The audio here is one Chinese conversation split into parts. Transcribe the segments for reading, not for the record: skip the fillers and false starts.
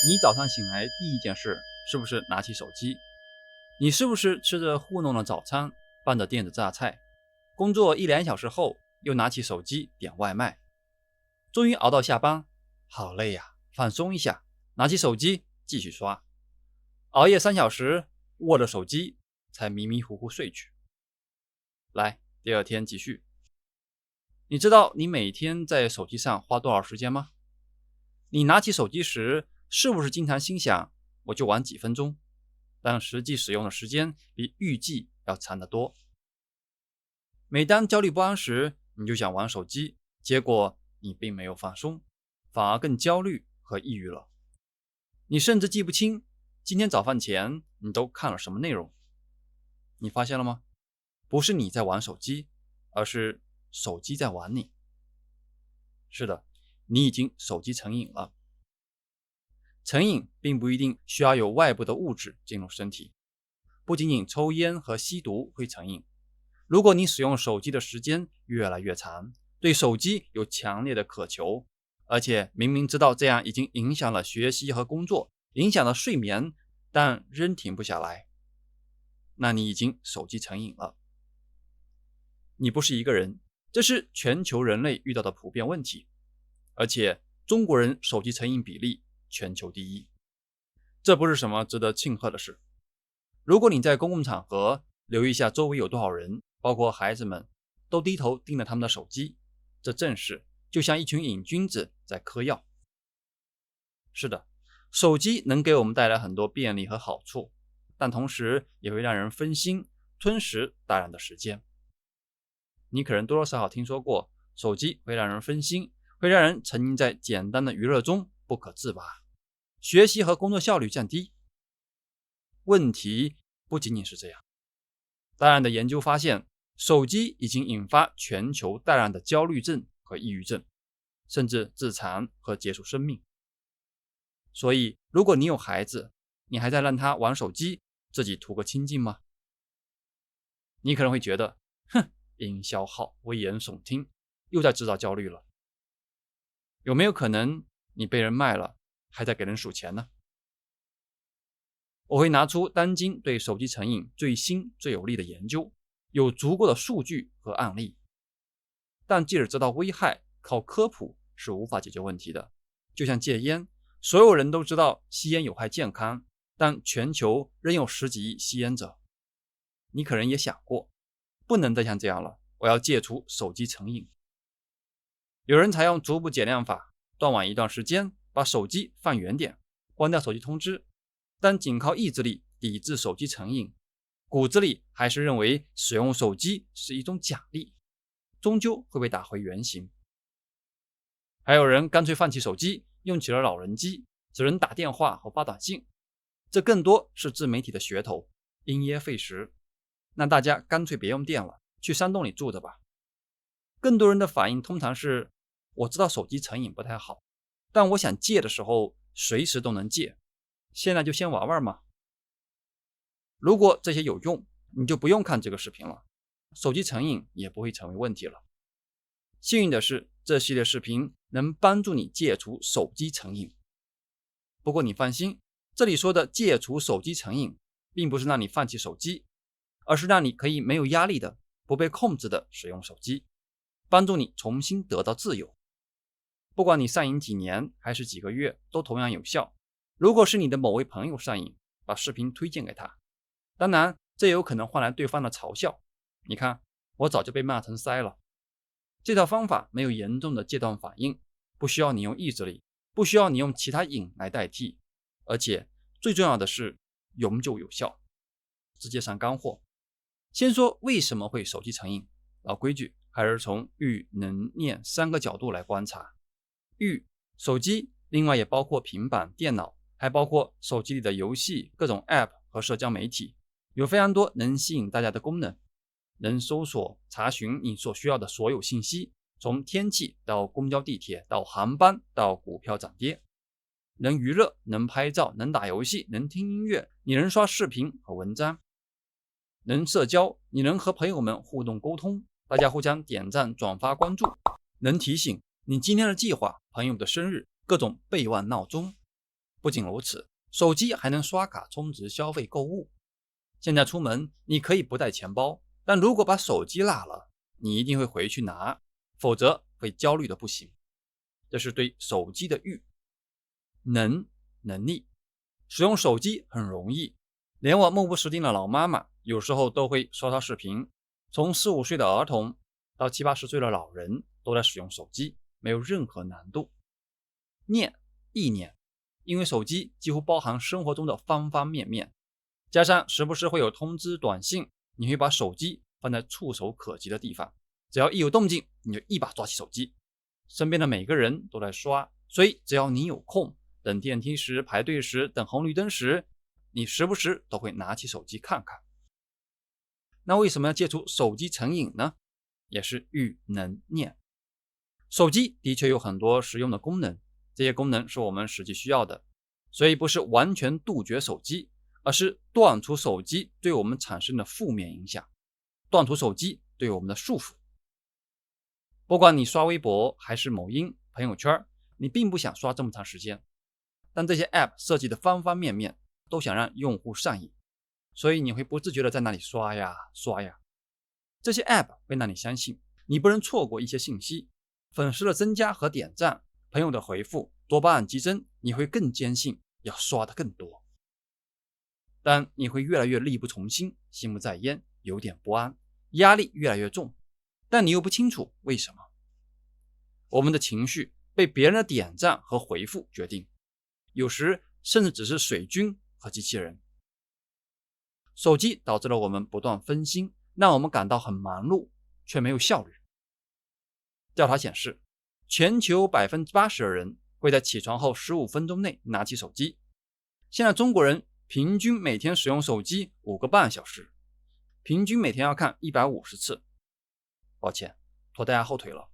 你早上醒来第一件事是不是拿起手机？你是不是吃着糊弄的早餐，拌着电子榨菜？工作一两小时后，又拿起手机点外卖。终于熬到下班，好累呀，放松一下，拿起手机继续刷。熬夜3小时，握着手机才迷迷糊糊睡去。来，第二天继续。你知道你每天在手机上花多少时间吗？你拿起手机时，是不是经常心想我就玩几分钟，但实际使用的时间比预计要长得多。每当焦虑不安时，你就想玩手机，结果你并没有放松，反而更焦虑和抑郁了。你甚至记不清今天早饭前你都看了什么内容。你发现了吗？不是你在玩手机，而是手机在玩你。是的，你已经手机成瘾了。成瘾并不一定需要有外部的物质进入身体，不仅仅抽烟和吸毒会成瘾。如果你使用手机的时间越来越长，对手机有强烈的渴求，而且明明知道这样已经影响了学习和工作，影响了睡眠，但仍停不下来，那你已经手机成瘾了。你不是一个人，这是全球人类遇到的普遍问题，而且中国人手机成瘾比例全球第一，这不是什么值得庆贺的事。如果你在公共场合留意一下周围有多少人，包括孩子们，都低头盯着他们的手机，这正是就像一群瘾君子在嗑药。是的，手机能给我们带来很多便利和好处，但同时也会让人分心，吞噬大量的时间。你可能多多少少听说过，手机会让人分心，会让人沉浸在简单的娱乐中不可自拔，学习和工作效率降低。问题不仅仅是这样，大量的研究发现，手机已经引发全球大量的焦虑症和抑郁症，甚至自残和结束生命。所以，如果你有孩子，你还在让他玩手机，自己图个清静吗？你可能会觉得，营销号危言耸听，又在制造焦虑了。有没有可能你被人卖了，还在给人数钱呢？我会拿出当今对手机成瘾最新最有力的研究，有足够的数据和案例。但即使知道危害，靠科普是无法解决问题的。就像戒烟，所有人都知道吸烟有害健康，但全球仍有10几亿吸烟者。你可能也想过，不能再像这样了，我要戒除手机成瘾。有人采用逐步减量法，断网一段时间，把手机放远点，关掉手机通知，但仅靠意志力抵制手机成瘾，骨子里还是认为使用手机是一种奖励，终究会被打回原形。还有人干脆放弃手机，用起了老人机，只能打电话和发短信，这更多是自媒体的噱头，因噎废食。那大家干脆别用电了，去山洞里住着吧。更多人的反应通常是，我知道手机成瘾不太好，但我想戒的时候随时都能戒，现在就先玩玩嘛。如果这些有用，你就不用看这个视频了，手机成瘾也不会成为问题了。幸运的是，这系列视频能帮助你戒除手机成瘾。不过你放心，这里说的戒除手机成瘾，并不是让你放弃手机，而是让你可以没有压力的、不被控制的使用手机，帮助你重新得到自由。不管你上瘾几年还是几个月，都同样有效。如果是你的某位朋友上瘾，把视频推荐给他，当然这也有可能换来对方的嘲笑。你看，我早就被骂成腮了。这套方法没有严重的戒断反应，不需要你用意志力，不需要你用其他瘾来代替，而且最重要的是永久有效。直接上干货。先说为什么会手机成瘾，老规矩，还是从欲、能、念3个角度来观察。欲，手机，另外也包括平板电脑，还包括手机里的游戏、各种 App 和社交媒体，有非常多能吸引大家的功能，能搜索查询你所需要的所有信息，从天气到公交地铁到航班到股票涨跌，能娱乐，能拍照，能打游戏，能听音乐，你能刷视频和文章，能社交，你能和朋友们互动沟通，大家互相点赞转发关注，能提醒你今天的计划、朋友的生日、各种备忘闹钟。不仅如此，手机还能刷卡充值消费购物。现在出门你可以不带钱包，但如果把手机落了，你一定会回去拿，否则会焦虑的不行。这是对手机的欲。能力，使用手机很容易，连我目不识丁的老妈妈有时候都会刷刷视频，从4、5岁的儿童到7、80岁的老人都在使用手机，没有任何难度。意念，因为手机几乎包含生活中的方方面面，加上时不时会有通知短信，你会把手机放在触手可及的地方，只要一有动静你就一把抓起手机。身边的每个人都在刷，所以只要你有空，等电梯时、排队时、等红绿灯时，你时不时都会拿起手机看看。那为什么要戒除手机成瘾呢？也是欲能念。手机的确有很多实用的功能，这些功能是我们实际需要的，所以不是完全杜绝手机，而是断除手机对我们产生的负面影响，断除手机对我们的束缚。不管你刷微博还是某音、朋友圈，你并不想刷这么长时间，但这些 App 设计的方方面面都想让用户上瘾，所以你会不自觉的在那里刷呀刷呀。这些 App 会让你相信你不能错过一些信息，粉丝的增加和点赞，朋友的回复，多巴胺激增，你会更坚信要刷的更多。但你会越来越力不从心，心不在焉，有点不安，压力越来越重，但你又不清楚为什么。我们的情绪被别人的点赞和回复决定，有时甚至只是水军和机器人。手机导致了我们不断分心，让我们感到很忙碌，却没有效率。调查显示，全球 80% 的人会在起床后15分钟内拿起手机。现在中国人平均每天使用手机5个半小时，平均每天要看150次。抱歉，拖大家后腿了。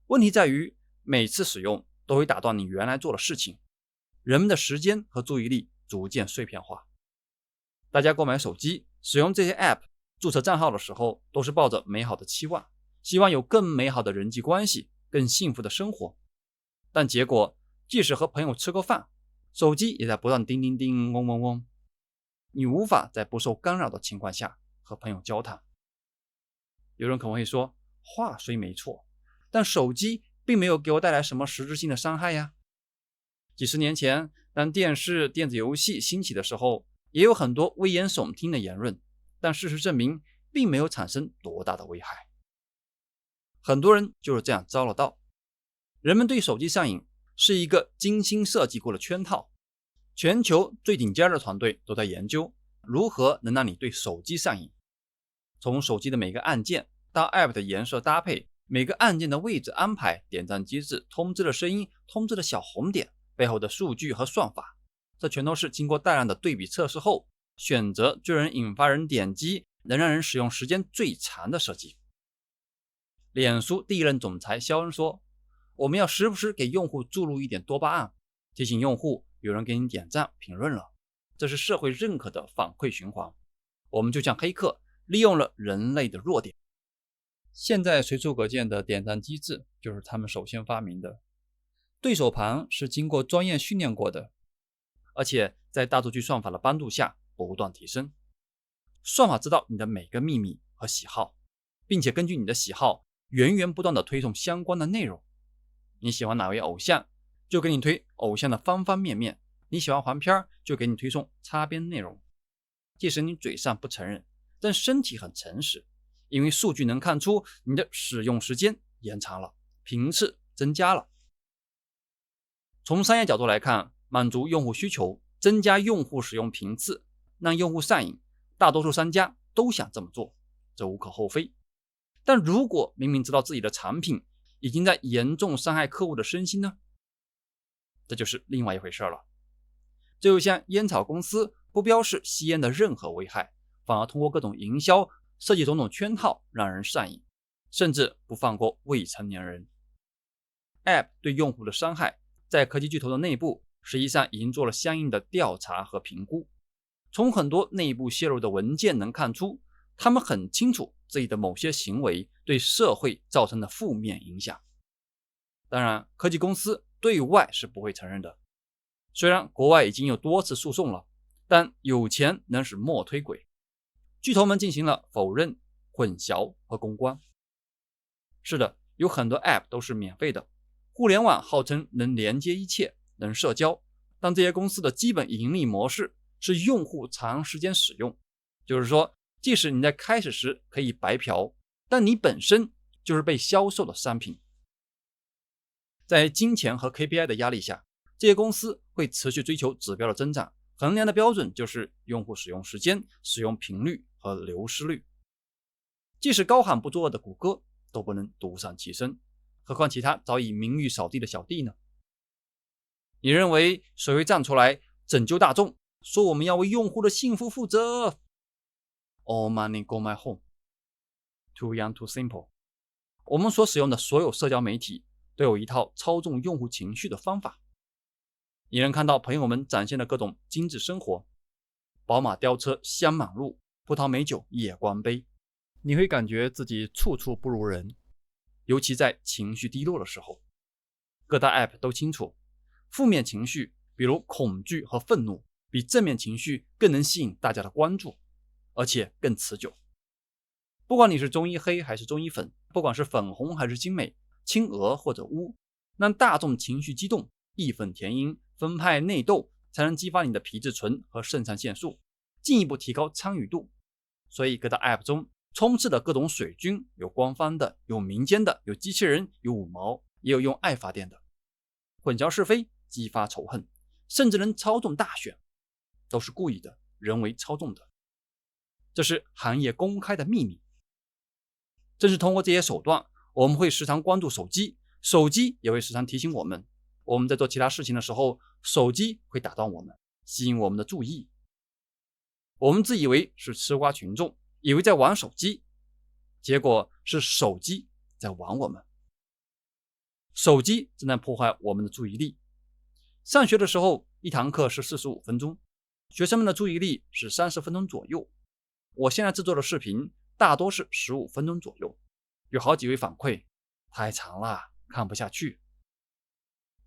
问题在于，每次使用都会打断你原来做的事情，人们的时间和注意力逐渐碎片化。大家购买手机、使用这些 App、注册账号的时候，都是抱着美好的期望，希望有更美好的人际关系，更幸福的生活。但结果，即使和朋友吃个饭，手机也在不断叮叮叮、嗡嗡嗡，你无法在不受干扰的情况下和朋友交谈。有人可能会说，话虽没错，但手机并没有给我带来什么实质性的伤害呀。几十年前，当电视、电子游戏兴起的时候，也有很多危言耸听的言论，但事实证明，并没有产生多大的危害。很多人就是这样遭了道。人们对手机上瘾是一个精心设计过的圈套，全球最顶尖的团队都在研究如何能让你对手机上瘾。从手机的每个按键到 App 的颜色搭配，每个按键的位置安排，点赞机制，通知的声音，通知的小红点，背后的数据和算法，这全都是经过大量的对比测试后，选择最能引发人点击，能让人使用时间最长的设计。脸书第一任总裁肖恩说，我们要时不时给用户注入一点多巴胺，提醒用户有人给你点赞评论了，这是社会认可的反馈循环。我们就像黑客利用了人类的弱点。现在随处可见的点赞机制就是他们首先发明的，对手盘是经过专业训练过的，而且在大数据算法的帮助下不断提升。算法知道你的每个秘密和喜好，并且根据你的喜好源源不断的推送相关的内容。你喜欢哪位偶像，就给你推偶像的方方面面；你喜欢黄片，就给你推送擦边内容。即使你嘴上不承认，但身体很诚实，因为数据能看出你的使用时间延长了，频次增加了。从商业角度来看，满足用户需求，增加用户使用频次，让用户上瘾，大多数商家都想这么做，这无可厚非。但如果明明知道自己的产品已经在严重伤害客户的身心呢？这就是另外一回事了。这就像烟草公司不标示吸烟的任何危害，反而通过各种营销设计种种圈套让人上瘾，甚至不放过未成年人。 App 对用户的伤害在科技巨头的内部实际上已经做了相应的调查和评估。从很多内部泄露的文件能看出，他们很清楚自己的某些行为对社会造成的负面影响。当然，科技公司对外是不会承认的。虽然国外已经有多次诉讼了，但有钱能使磨推鬼，巨头们进行了否认、混淆和公关。是的，有很多 App 都是免费的，互联网号称能连接一切，能社交，但这些公司的基本盈利模式是用户长时间使用，就是说，即使你在开始时可以白嫖，但你本身就是被销售的商品。在金钱和 KPI 的压力下，这些公司会持续追求指标的增长，衡量的标准就是用户使用时间、使用频率和流失率。即使高喊不作恶的谷歌都不能独善其身，何况其他早已名誉扫地的小弟呢？你认为谁会站出来拯救大众，说我们要为用户的幸福负责？ All money go my home. Too young, too simple. 我们所使用的所有社交媒体都有一套操纵用户情绪的方法。你能看到朋友们展现的各种精致生活，宝马吊车香满路，葡萄美酒夜光杯，你会感觉自己处处不如人，尤其在情绪低落的时候。各大 App 都清楚，负面情绪比如恐惧和愤怒比正面情绪更能吸引大家的关注，而且更持久。不管你是中医黑还是中医粉，不管是粉红还是精美，青鹅或者乌，让大众情绪激动，义愤填膺，分派内斗，才能激发你的皮质醇和肾上腺素，进一步提高参与度。所以各大 App 中充斥的各种水军，有官方的，有民间的，有机器人，有五毛，也有用爱发电的，混淆是非，激发仇恨，甚至能操纵大选，都是故意的，人为操纵的。这是行业公开的秘密。正是通过这些手段，我们会时常关注手机，手机也会时常提醒我们，我们在做其他事情的时候，手机会打断我们，吸引我们的注意。我们自以为是吃瓜群众，以为在玩手机，结果是手机在玩我们。手机正在破坏我们的注意力。上学的时候，一堂课是45分钟，学生们的注意力是30分钟左右。我现在制作的视频大多是15分钟左右，有好几位反馈太长了，看不下去。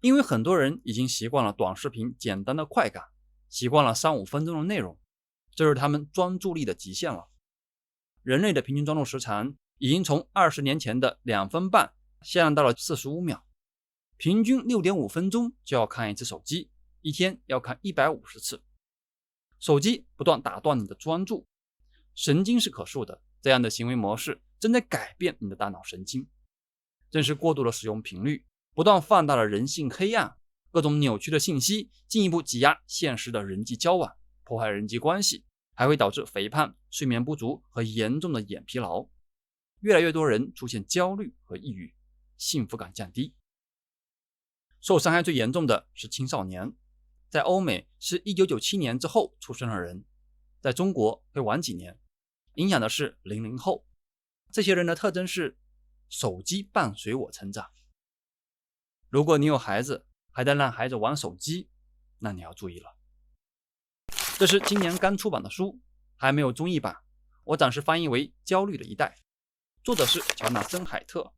因为很多人已经习惯了短视频简单的快感，习惯了3-5分钟的内容，这是他们专注力的极限了。人类的平均专注时长已经从20年前的2分半下降到了45秒，平均6.5分钟就要看一次手机，一天要看150次。手机不断打断你的专注，神经是可塑的，这样的行为模式正在改变你的大脑神经。正是过度的使用频率，不断放大了人性黑暗，各种扭曲的信息进一步挤压现实的人际交往，破坏人际关系，还会导致肥胖、睡眠不足和严重的眼疲劳。越来越多人出现焦虑和抑郁，幸福感降低。受伤害最严重的是青少年，在欧美是1997年之后出生的人，在中国会晚几年，影响的是00后。这些人的特征是手机伴随我成长。如果你有孩子，还在让孩子玩手机，那你要注意了。这是今年刚出版的书，还没有中译版，我暂时翻译为《焦虑的一代》，作者是乔纳森·海特，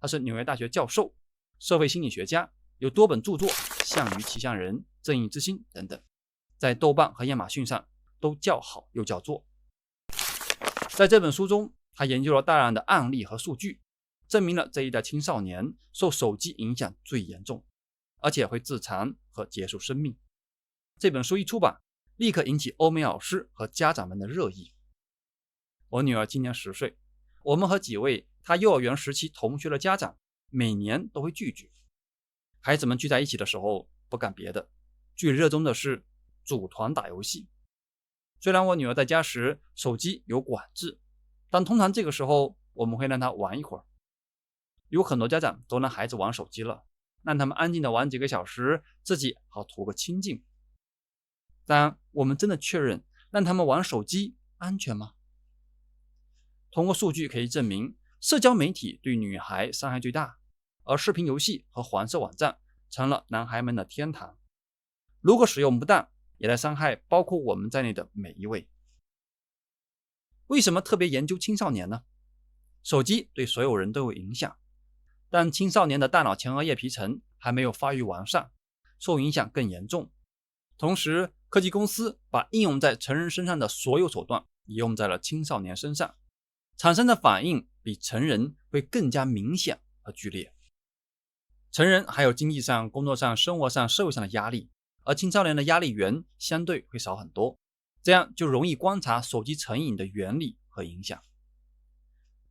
他是纽约大学教授，社会心理学家，有多本著作《项羽骑象人》《正义之心》等等，在豆瓣和亚马逊上都叫好又叫座。在这本书中，他研究了大量的案例和数据，证明了这一代青少年受手机影响最严重，而且会自残和结束生命。这本书一出版，立刻引起欧美老师和家长们的热议。我女儿今年10岁，我们和几位她幼儿园时期同学的家长每年都会聚聚。孩子们聚在一起的时候，不干别的，最热衷的是组团打游戏。虽然我女儿在家时手机有管制，但通常这个时候我们会让她玩一会儿。有很多家长都让孩子玩手机了，让他们安静的玩几个小时，自己好图个清静。但我们真的确认让他们玩手机安全吗？通过数据可以证明，社交媒体对女孩伤害最大，而视频游戏和黄色网站成了男孩们的天堂。如果使用不当，也在伤害包括我们在内的每一位。为什么特别研究青少年呢？手机对所有人都有影响，但青少年的大脑前额叶皮层还没有发育完善，受影响更严重，同时，科技公司把应用在成人身上的所有手段也用在了青少年身上，产生的反应比成人会更加明显和剧烈。成人还有经济上、工作上、生活上、社会上的压力，而青少年的压力源相对会少很多，这样就容易观察手机成瘾的原理和影响。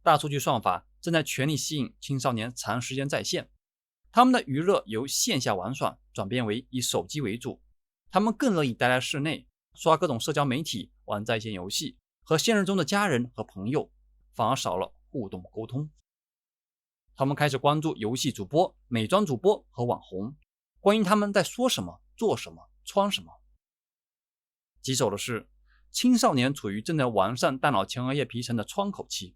大数据算法正在全力吸引青少年长时间在线，他们的娱乐由线下玩耍转变为以手机为主，他们更乐意待在室内，刷各种社交媒体，玩在线游戏，和现实中的家人和朋友反而少了互动沟通。他们开始关注游戏主播、美妆主播和网红，关于他们在说什么、做什么、穿什么。棘手的是，青少年处于正在完善大脑前额叶皮层的窗口期。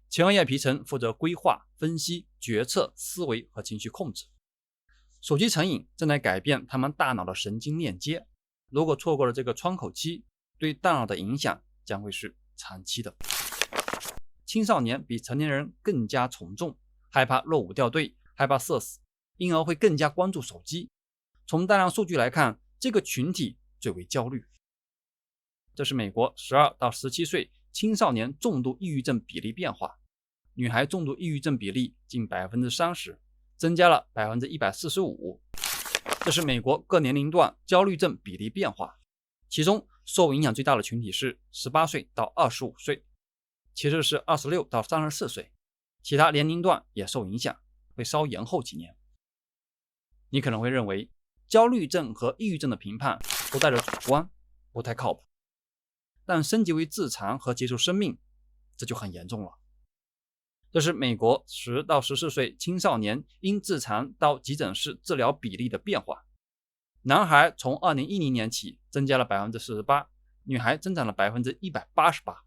前额叶皮层负责规划、分析、决策、思维和情绪控制。手机成瘾正在改变他们大脑的神经链接，如果错过了这个窗口期，对大脑的影响将会是长期的。青少年比成年人更加从众，害怕落伍掉队，害怕社死，因而会更加关注手机。从大量数据来看，这个群体最为焦虑。这是美国12到17岁青少年重度抑郁症比例变化，女孩重度抑郁症比例近 30%， 增加了 145%。 这是美国各年龄段焦虑症比例变化，其中受影响最大的群体是18岁到25岁，其次是26到34岁，其他年龄段也受影响，会稍延后几年。你可能会认为焦虑症和抑郁症的评判都带着主观，不太靠谱，但升级为自残和结束生命，这就很严重了。这是美国10到14岁青少年因自残到急诊室治疗比例的变化。男孩从2010年起增加了 48%， 女孩增长了 188%。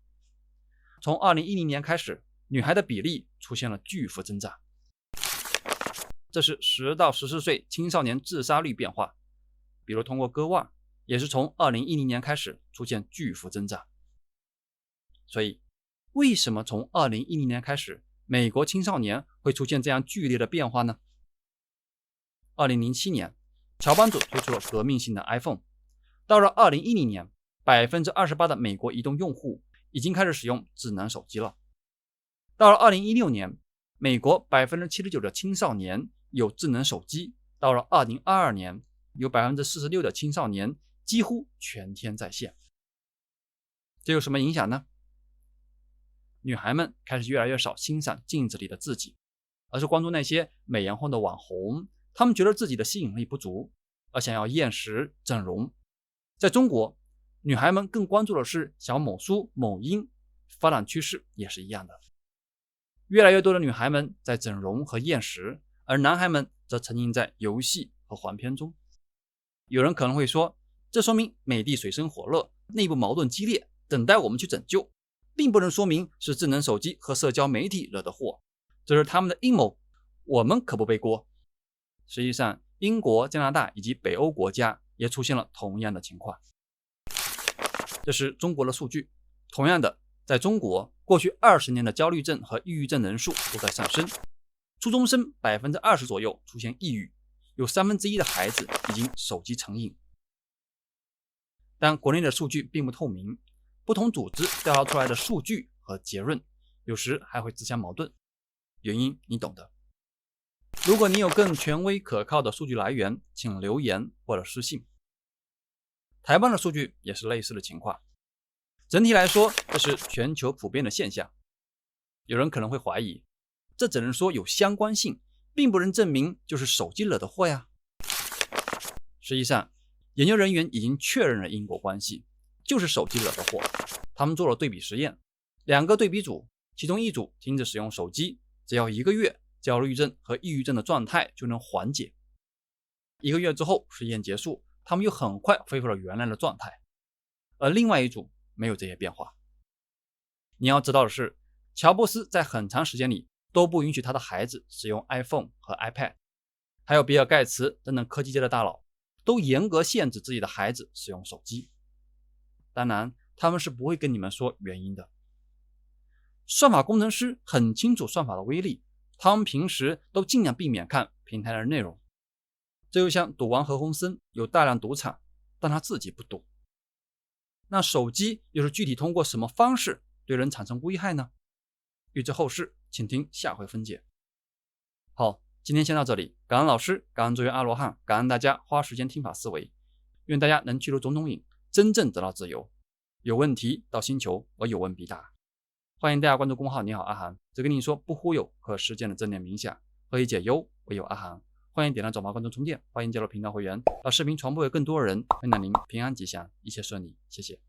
从2010年开始，女孩的比例出现了巨幅增长。这是10到14岁青少年自杀率变化，比如通过割腕，也是从2010年开始出现巨幅增长。所以，为什么从2010年开始，美国青少年会出现这样剧烈的变化呢？2007年，乔帮主推出了革命性的 iPhone。到了2010年，28%的美国移动用户已经开始使用智能手机了。到了2016年，美国 79% 的青少年有智能手机。到了2022年，有 46% 的青少年几乎全天在线。这有什么影响呢？女孩们开始越来越少欣赏镜子里的自己，而是关注那些美颜后的网红。她们觉得自己的吸引力不足，而想要厌食整容。在中国，女孩们更关注的是小某书、某音，发展趋势也是一样的。越来越多的女孩们在整容和厌食，而男孩们则沉浸在游戏和黄片中。有人可能会说，这说明美帝水深火热，内部矛盾激烈，等待我们去拯救，并不能说明是智能手机和社交媒体惹的祸，这是他们的阴谋，我们可不背锅。实际上，英国、加拿大以及北欧国家也出现了同样的情况。这是中国的数据。同样的，在中国，过去20年的焦虑症和抑郁症人数都在上升。初中生 20% 左右出现抑郁，有1/3的孩子已经手机成瘾。但国内的数据并不透明，不同组织调查出来的数据和结论有时还会自相矛盾，原因你懂的。如果你有更权威可靠的数据来源，请留言或者私信。台湾的数据也是类似的情况。整体来说，这是全球普遍的现象。有人可能会怀疑，这只能说有相关性，并不能证明就是手机惹的祸呀。实际上，研究人员已经确认了因果关系，就是手机惹的祸。他们做了对比实验，2个对比组，其中一组停止使用手机，只要1个月，焦虑症和抑郁症的状态就能缓解。1个月之后，实验结束，他们又很快恢复了原来的状态。而另外一组没有这些变化。你要知道的是，乔布斯在很长时间里都不允许他的孩子使用 iPhone 和 iPad， 还有比尔盖茨等等科技界的大佬都严格限制自己的孩子使用手机。当然，他们是不会跟你们说原因的。算法工程师很清楚算法的威力，他们平时都尽量避免看平台的内容。这就像赌王何鸿燊有大量赌场，但他自己不懂。那手机又是具体通过什么方式对人产生危害呢？欲知后事，请听下回分解。好，今天先到这里，感恩老师，感恩作为阿罗汉，感恩大家花时间听法思维，愿大家能去除种种瘾，真正得到自由。有问题到星球，我有问必答。欢迎大家关注公号你好阿涵，只跟你说不忽悠和实践的正念冥想，何以解忧，唯有阿涵。欢迎点亮转发关注充电，欢迎加入频道会员，把视频传播给更多人，愿您平安吉祥，一切顺利，谢谢。